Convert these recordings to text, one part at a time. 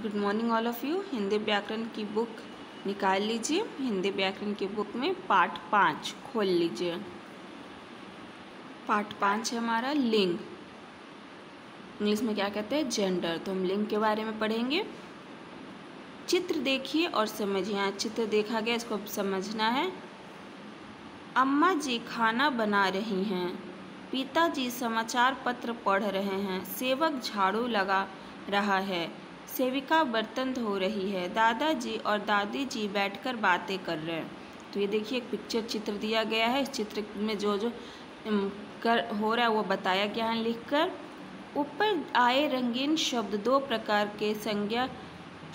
Good morning all of you. Hindi व्याकरण की book निकाल लीजिए। हिंदी व्याकरण की बुक में पाठ 5 खोल लीजिए। पाठ 5 है हमारा लिंग। इंग्लिश में क्या कहते हैं? जेंडर। तो हम लिंग के बारे में पढ़ेंगे। चित्र देखिए और समझिए। यहाँ चित्र देखा गया, इसको समझना है। अम्मा जी खाना बना रही हैं, पिताजी समाचार पत्र पढ़ रहे हैं, सेवक झाड़ू लगा रहा है, सेविका बर्तन धो रही है, दादाजी और दादी जी बैठकर बातें कर रहे हैं। तो ये देखिए एक पिक्चर चित्र दिया गया है। इस चित्र में जो जो हो रहा है वो बताया गया है लिखकर। ऊपर आए रंगीन शब्द दो प्रकार के संज्ञा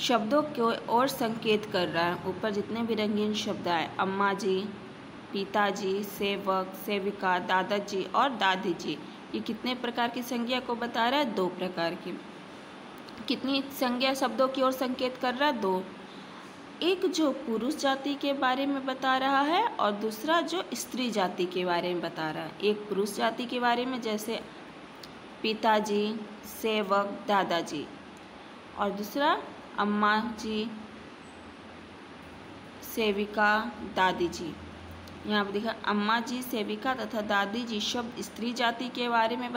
शब्दों को और संकेत कर रहा है। ऊपर जितने भी रंगीन शब्द आए, अम्मा जी, पिताजी, सेवक, सेविका, दादाजी और दादी जी, ये कितने प्रकार की संज्ञा को बता रहा है? दो प्रकार की। कितनी संज्ञा शब्दों की ओर संकेत कर रहा है? दो। एक जो पुरुष जाति के बारे में बता रहा है और दूसरा जो स्त्री जाति के बारे में बता रहा है। एक पुरुष जाति के बारे में जैसे पिताजी, सेवक, दादाजी, और दूसरा अम्मा जी, सेविका, दादी जी। यहाँ पर देखा अम्मा जी, सेविका तथा दादी जी शब्द स्त्री जाति के बारे में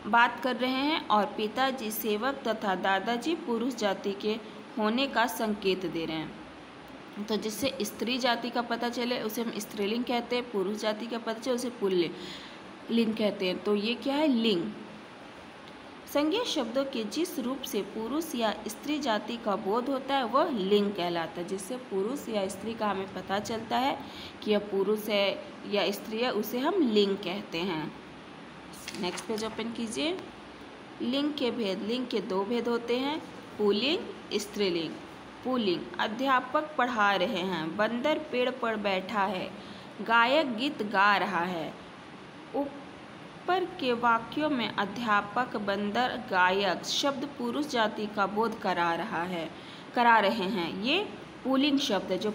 बात कर रहे हैं और पिताजी, सेवक तथा दादाजी पुरुष जाति के होने का संकेत दे रहे हैं। तो जिससे स्त्री जाति का पता चले उसे हम स्त्रीलिंग कहते हैं, पुरुष जाति का पता चले उसे पुल्लिंग कहते हैं। तो ये क्या है? लिंग। संज्ञा शब्दों के जिस रूप से पुरुष या स्त्री जाति का बोध होता है वह लिंग कहलाता है। जिससे पुरुष या स्त्री का हमें पता चलता है कि यह पुरुष है या स्त्री है, उसे हम लिंग कहते हैं। नेक्स्ट पेज ओपन कीजिए। लिंग के भेद। लिंग के दो भेद होते हैं, पुल्लिंग, स्त्रीलिंग। पुल्लिंग, अध्यापक पढ़ा रहे हैं, बंदर पेड़ पर बैठा है, गायक गीत गा रहा है। ऊपर के वाक्यों में अध्यापक, बंदर, गायक शब्द पुरुष जाति का बोध करा रहे हैं। ये पुल्लिंग शब्द है। जो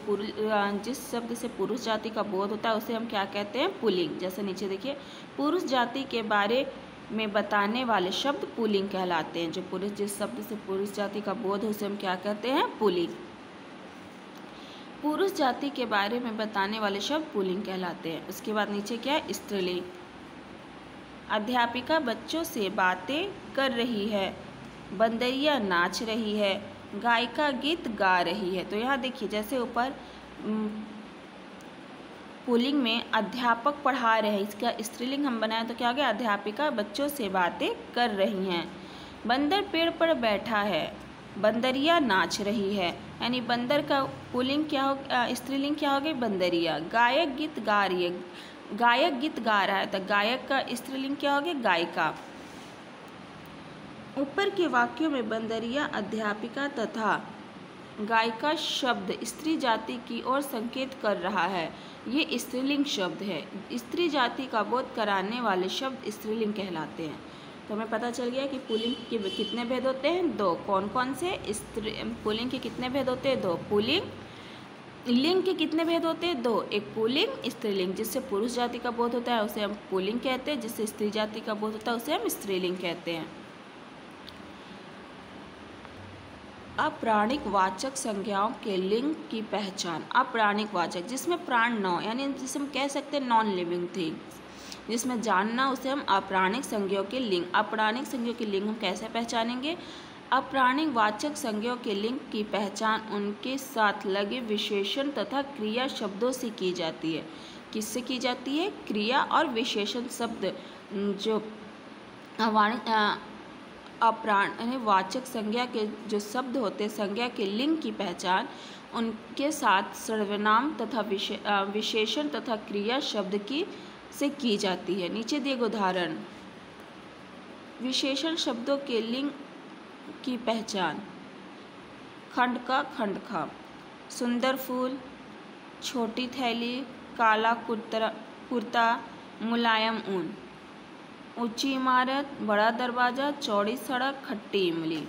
जिस शब्द से पुरुष जाति का बोध होता है उसे हम क्या कहते हैं? पुल्लिंग। जैसे नीचे देखिए, पुरुष जाति के बारे में बताने वाले शब्द पुल्लिंग कहलाते हैं। जो जिस शब्द से पुरुष जाति का बोध है उसे हम क्या कहते हैं? पुल्लिंग। पुरुष जाति के बारे में बताने वाले शब्द पुल्लिंग कहलाते हैं। उसके बाद नीचे क्या है? स्त्रीलिंग। अध्यापिका बच्चों से बातें कर रही है, बंदरिया नाच रही है, गायिका गीत गा रही है। तो यहाँ देखिए जैसे ऊपर पुल्लिंग में अध्यापक पढ़ा रहे हैं, इसका स्त्रीलिंग हम बनाए तो क्या हो गया? अध्यापिका बच्चों से बातें कर रही हैं। बंदर पेड़ पर बैठा है, बंदरिया नाच रही है, यानी बंदर का पुल्लिंग क्या हो, स्त्रीलिंग क्या हो गई? बंदरिया। गायक गीत गा रही है, गायक गीत गा रहा है, तो गायक का स्त्रीलिंग क्या हो गया? गायिका। ऊपर के वाक्यों में बंदरिया, अध्यापिका तथा गायिका शब्द स्त्री जाति की ओर संकेत कर रहा है। ये स्त्रीलिंग शब्द है। स्त्री जाति का बोध कराने वाले शब्द स्त्रीलिंग कहलाते हैं। तो हमें पता चल गया कि पुल्लिंग के कितने भेद होते हैं? दो। कौन कौन से? पुल्लिंग के कितने भेद होते हैं? दो। पुल्लिंग। लिंग के कितने भेद होते हैं? दो। एक पुल्लिंग, स्त्रीलिंग। जिससे पुरुष जाति का बोध होता है उसे हम पुल्लिंग कहते हैं, जिससे स्त्री जाति का बोध होता है उसे हम स्त्रीलिंग कहते हैं। अप्राणिक वाचक संज्ञाओं के लिंग की पहचान। अप्राणिक वाचक जिसमें प्राण न हो, यानी जिसे हम कह सकते हैं नॉन लिविंग थिंग, जिसमें जानना, उसे हम अप्राणिक संज्ञाओं के लिंग। अप्राणिक संज्ञाओं के लिंग हम कैसे पहचानेंगे? अप्राणिक वाचक संज्ञाओं के लिंग की पहचान उनके साथ लगे विशेषण तथा क्रिया शब्दों से की जाती है। किससे की जाती है? क्रिया और विशेषण शब्द जो अप्राण वाचक संज्ञा के जो शब्द होते हैं, संज्ञा के लिंग की पहचान उनके साथ सर्वनाम तथा विशेषण तथा क्रिया शब्द से की जाती है। नीचे दिए गए उदाहरण। विशेषण शब्दों के लिंग की पहचान। खंडका, खंडखा। सुंदर फूल, छोटी थैली, काला कुर्ता, मुलायम ऊन। ऊंची इमारत, बड़ा दरवाजा, चौड़ी सड़क, खट्टी इमली।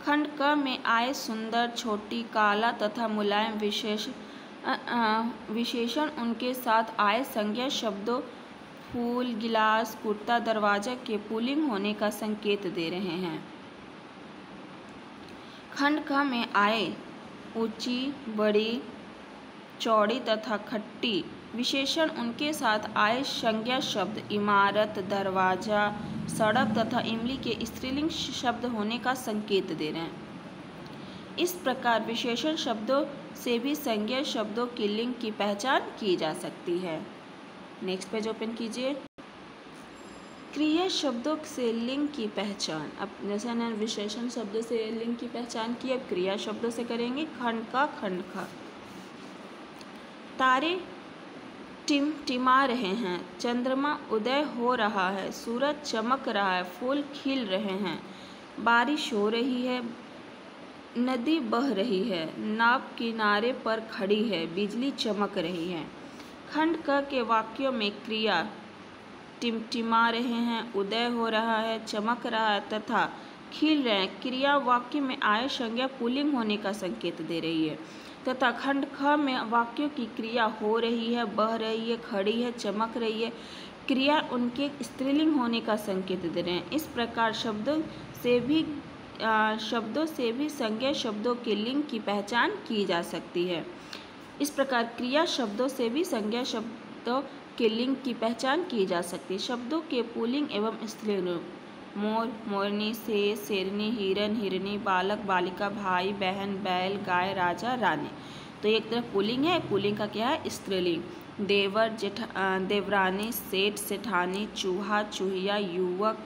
खंड क में आए सुंदर, छोटी, काला तथा मुलायम विशेषण उनके साथ आए संज्ञा शब्दों फूल, गिलास, कुर्ता, दरवाजा के पुल्लिंग होने का संकेत दे रहे हैं। खंड ख में आए ऊंची, बड़ी, चौड़ी तथा खट्टी विशेषण उनके साथ आए संज्ञा शब्द इमारत, दरवाजा, सड़क तथा इमली के स्त्रीलिंग शब्द होने का संकेत दे रहे हैं। इस प्रकार विशेषण शब्दों से भी संज्ञा शब्दों के लिंग की पहचान की जा सकती है। नेक्स्ट पेज ओपन कीजिए। क्रिया शब्दों से लिंग की पहचान। अब जैसे हमने विशेषण शब्दों से लिंग की पहचान की, अब क्रिया शब्दों से करेंगे। खंड का खंड खा। तारे टिमटिमा रहे हैं, चंद्रमा उदय हो रहा है, सूरज चमक रहा है, फूल खिल रहे हैं, बारिश हो रही है, नदी बह रही है, नाव किनारे पर खड़ी है, बिजली चमक रही है। खंड क के वाक्यों में क्रिया टिमटिमा रहे हैं, उदय हो रहा है, चमक रहा है तथा खिल रहे हैं क्रिया वाक्य में आय संज्ञा पुल्लिंग होने का संकेत दे रही है, तथा खंड ख में वाक्यों की क्रिया हो रही है, बह रही है, खड़ी है, चमक रही है क्रिया उनके स्त्रीलिंग होने का संकेत दे रहे हैं। इस प्रकार शब्दों से भी संज्ञा शब्दों के लिंग की पहचान की जा सकती है। इस प्रकार क्रिया शब्दों से भी संज्ञा शब्दों के लिंग की पहचान की जा सकती है। शब्दों के पुल्लिंग एवं स्त्रीलिंग। मोर, मोरनी, शेर, शेरनी, हिरन, हिरनी, बालक, बालिका, भाई, बहन, बैल, गाय, राजा, रानी। तो एक तरफ पुल्लिंग है, पुल्लिंग का क्या है? स्त्रीलिंग। देवर, देवरानी, सेठ, सेठानी, चूहा, चूहिया, युवक,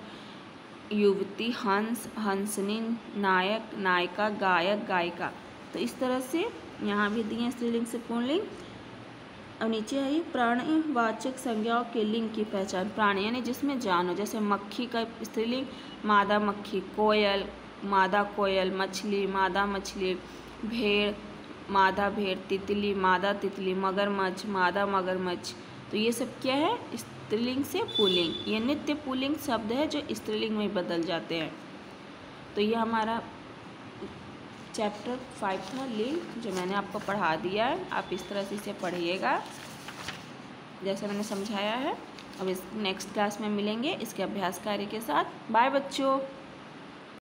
युवती, हंस, हंसनी, नायक, नायिका, गायक, गायिका। तो इस तरह से यहाँ भी दिए स्त्रीलिंग से पुल्लिंग। और नीचे है प्राणीवाचक संज्ञाओं के लिंग की पहचान। प्राणी यानी जिसमें जान हो, जैसे मक्खी का स्त्रीलिंग मादा मक्खी, कोयल मादा कोयल, मछली मादा मछली, भेड़ मादा भेड़, तितली मादा तितली, मगरमच्छ मादा मगरमच्छ। तो ये सब क्या है? स्त्रीलिंग से पुल्लिंग। ये नित्य पुल्लिंग शब्द है जो स्त्रीलिंग में बदल जाते हैं। तो ये हमारा चैप्टर 5 था लिंग, जो मैंने आपको पढ़ा दिया है। आप इस तरह से इसे पढ़िएगा जैसे मैंने समझाया है। अब इस नेक्स्ट क्लास में मिलेंगे इसके अभ्यास कार्य के साथ। बाय बच्चों।